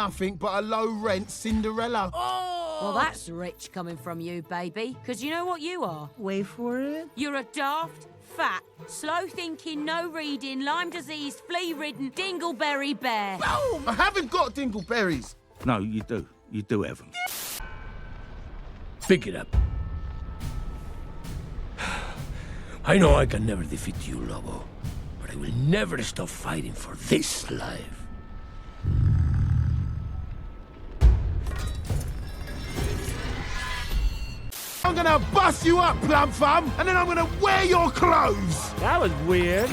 nothing but a low-rent Cinderella. Oh! Well, that's rich coming from you, baby. Because you know what you are? Wait for it. You're a daft, fat, slow-thinking, no-reading, Lyme-diseased, flea-ridden, dingleberry bear. Boom! I haven't got dingleberries. No, you do. You do have them. Pick it up. I know I can never defeat you, Lobo, but I will never stop fighting for this life. I'm gonna bust you up, plum thumb, and then I'm gonna wear your clothes. That was weird.